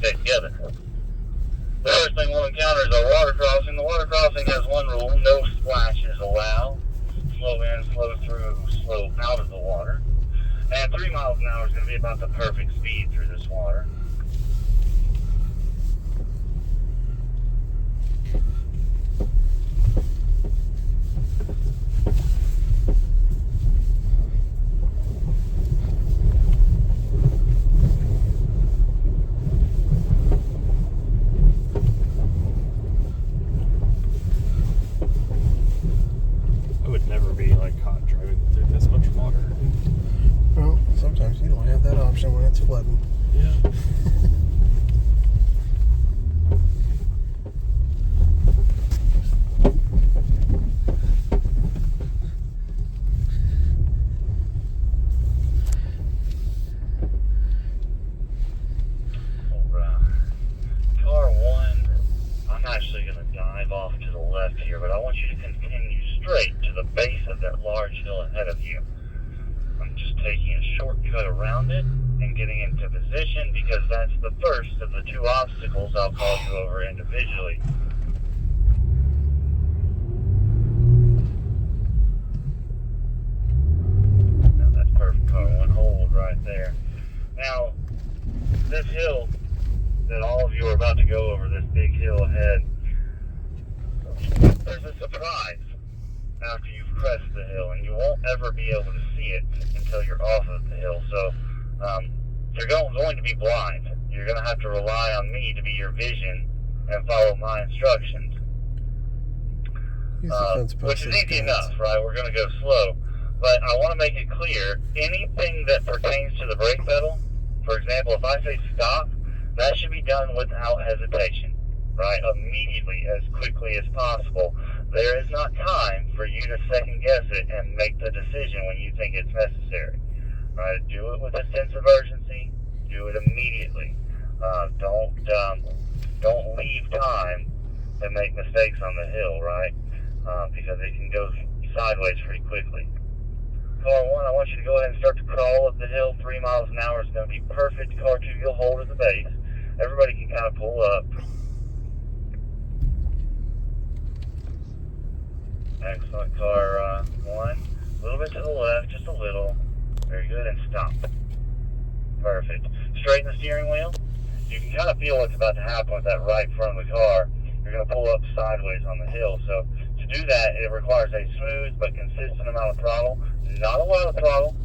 stay together. The first thing we'll encounter is our water crossing. The water crossing has one rule: no splashes allowed. Slow in, slow through, slow out of the water. And 3 miles an hour is going to be about the perfect speed through this water. I would never be like caught driving through this much water. Well, sometimes you don't have that option when it's flooding. Yeah. Car 1, I'm actually going to dive off to the left here, but I want you to continue straight to the base of that large hill ahead of you. I'm just taking a shortcut around it and getting into position because that's the first of the 2 obstacles I'll call you over individually. Now that's perfect. Car 1, hold right there. Now, this hill that all of you are about to go over, this big hill ahead, there's a surprise after you've crested the hill, and you won't ever be able to see it until you're off of the hill. So you're going to be blind. You're going to have to rely on me to be your vision and follow my instructions, which is easy enough, right? We're going to go slow, but I want to make it clear, anything that pertains to the brake pedal, for example, if I say stop, that should be done without hesitation, right? Immediately, as quickly as possible. There is not time for you to second guess it and make the decision when you think it's necessary, right? Do it with a sense of urgency. Do it immediately. Don't leave time to make mistakes on the hill, right? Because it can go sideways pretty quickly. Car 1, I want you to go ahead and start to crawl up the hill. 3 miles an hour is going to be perfect. Car 2, you'll hold at the base. Everybody can kind of pull up. Excellent. Car 1, a little bit to the left, just a little. Very good, and stop. Perfect. Straighten the steering wheel. You can kind of feel what's about to happen with that right front of the car. You're going to pull up sideways on the hill. So to do that, it requires a smooth but consistent amount of throttle. Not a lot of throttle,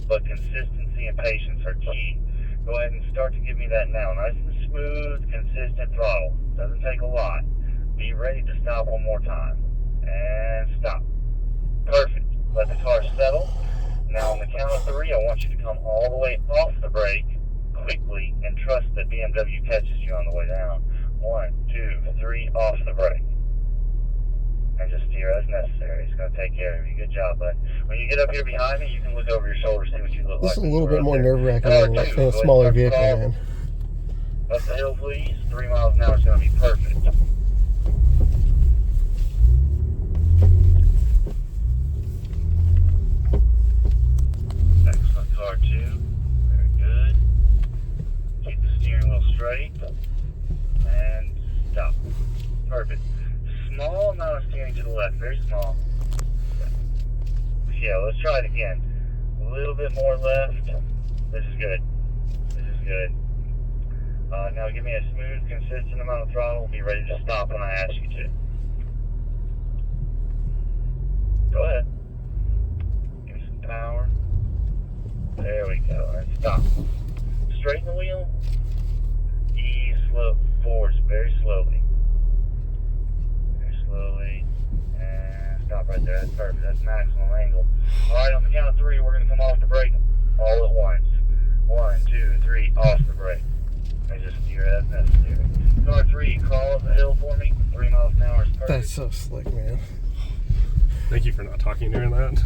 but consistency and patience are key. Go ahead and start to give me that now. Nice and smooth, consistent throttle. Doesn't take a lot. Be ready to stop one more time. And stop. Perfect. Let the car settle. Now on the count of 3, I want you to come all the way off the brake quickly and trust that BMW catches you on the way down. 1, 2, 3, off the brake. And just steer as necessary. It's going to take care of you. Good job, bud. When you get up here behind me, you can look over your shoulder, see what you look like. This is a little bit more nerve-wracking than a smaller vehicle, man. Up the hill, please. 3 miles an hour is going to be perfect. Excellent. Car 2. Very good. Keep the steering wheel straight. And stop. Perfect. Small amount of steering to the left, very small. Yeah, let's try it again. A little bit more left. This is good. This is good. Now give me a smooth, consistent amount of throttle. Be ready to stop when I ask you to. Go ahead. Give me some power. There we go. And stop. Straighten the wheel. Ease slow forwards very slowly. Slowly, and stop right there. That's perfect. That's maximum angle. Alright, on the count of 3, we're going to come off the brake all at once. 1, 2, 3, off the brake. And just steer as necessary. Car 3, crawl up the hill for me. 3 miles an hour is perfect. That's so slick, man. Thank you for not talking during that.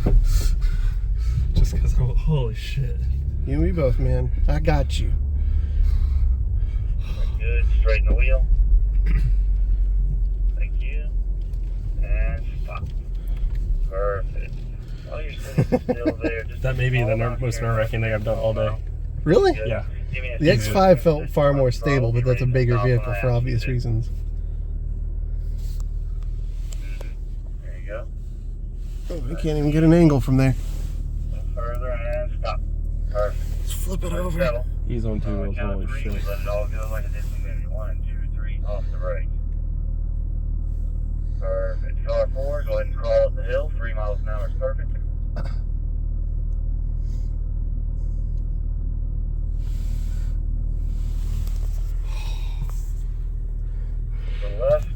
Just because I'm holy shit. You and me both, man. I got you. Good. Straighten the wheel. And stop. Perfect. Oh, you're sitting still there. Just that may be the most nerve-wracking thing I've done all day. Really? Good. Yeah. Give me a The few X5 minutes. felt far more stable, but that's a bigger Stop when vehicle I for ask you obvious to. reasons. There you go. Oh, I can't even get an angle from there. A little further and stop. Perfect. Let's flip it Let's over. settle. He's on two wheels. Count Holy of three, shit. we let it all go like it did from the beginning. 1, 2, 3, off the brake. Perfect. Car 4, go ahead and crawl up the hill. 3 miles an hour is perfect. To the left.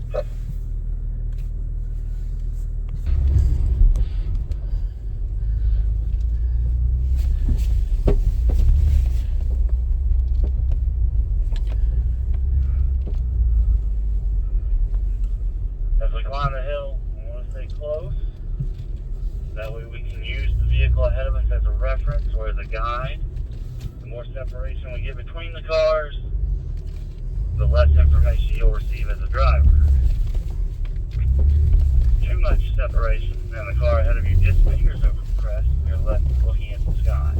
As we climb the hill, we want to stay close. That way we can use the vehicle ahead of us as a reference or as a guide. The more separation we get between the cars, the less information you'll receive as a driver. Too much separation, and the car ahead of you just fingers over the crest, and you're left looking at the sky.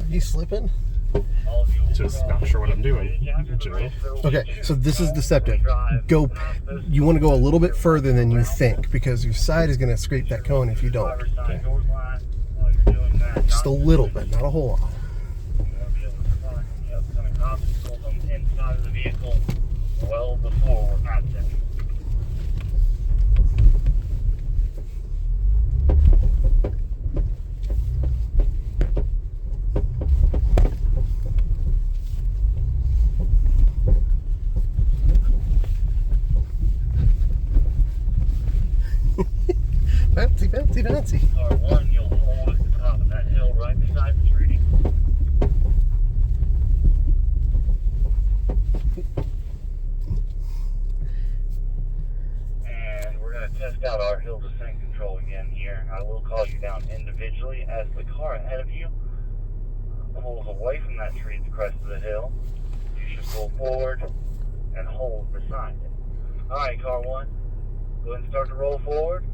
Are you slipping? All of you will Just cross not sure what I'm doing, the bridge after the Joe. bridge. There will be Okay, two so this is roads. deceptive. Drive Go. past those You want to go a little bit further than you think because your side is going to scrape that cone if you don't. driver's side door line while you're doing that. Just a little bit, not a whole lot. You want to be able to find the upcoming obstacles on the inside of the vehicle well before we're past them. Bouncy, bouncy, bouncy. Car 1, you'll hold at the top of that hill right beside the tree. And we're going to test out our hill descent control again here. I will call you down individually as the car ahead of you pulls away from that tree at the crest of the hill. You should pull forward and hold beside it. Alright, car 1, go ahead and start to roll forward.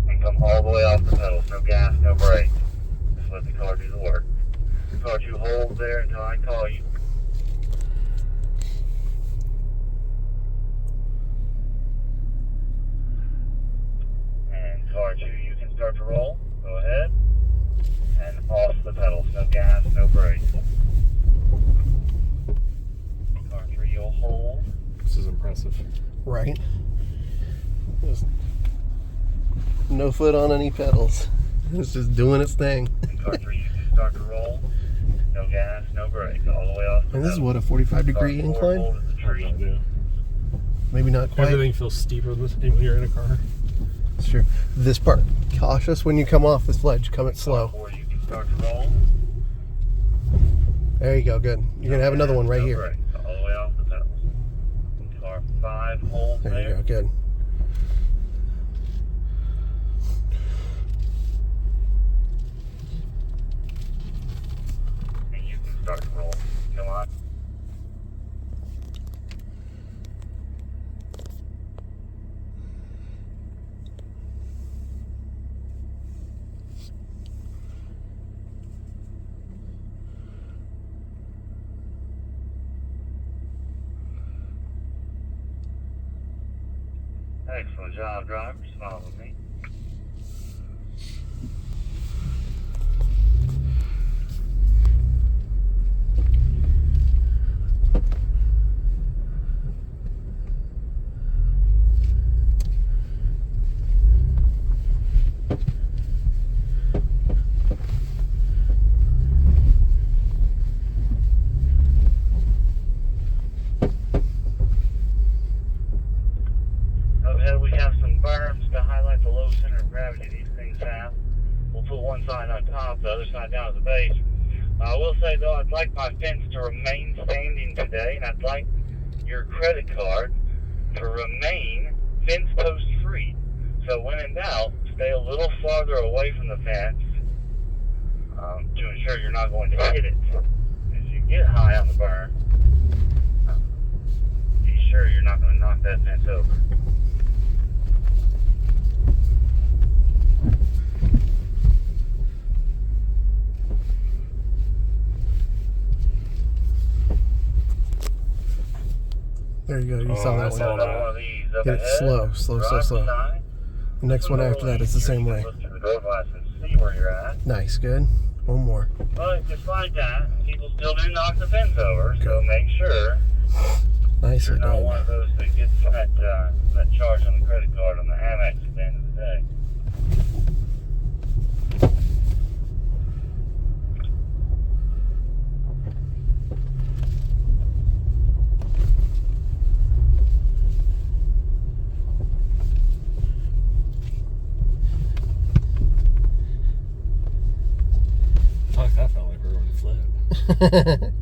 And come all the way off the pedals. No gas, no brake. Just let the car do the work. Car 2, hold there until I call you. And car 2, you can start to roll. Go ahead. And off the pedals. No gas, no brake. Car 3, you'll hold. This is impressive. Right. Just no foot on any pedals. It's just doing its thing. And car 3, you can start to roll. No gas, no brake. All the way off the And this is pedals. what, a 45-degree Car 4, incline? hold at the I have tree. no idea. Maybe not quite. Everything feels steeper when you're in a car. It's true. This part, cautious when you come off this ledge. Come it slow. Car 4, you can start to roll. There you go. Good. You're gonna have another one right No here. brake. All the way off the pedals. Car 5, hold There you there. go. Good. And you can start to roll. Come on. Excellent job, drivers. Follow me. Up ahead we have some berms to highlight the low center of gravity these things have. We'll put one side on top, the other side down at the base. I will say though, I'd like my fence to remain standing today, and I'd like your credit card to remain fence post free. So when in doubt, stay a little farther away from the fence to ensure you're not going to hit it. As you get high on the berm, sure you're not going to knock that fence over. There you go. You Oh, saw I that saw one. that. Another one of these up Get it ahead. slow, slow, slow, Driver's slow. side. The next one after that is the same way. Look through the door glass and see where you're at. Nice, good. One more. But despite that, people still do knock the fence over, so make sure Nicely you're not done. one of those that gets that charge on the credit card on the Amex at the end of the day. Fuck, that felt like we were going to flip.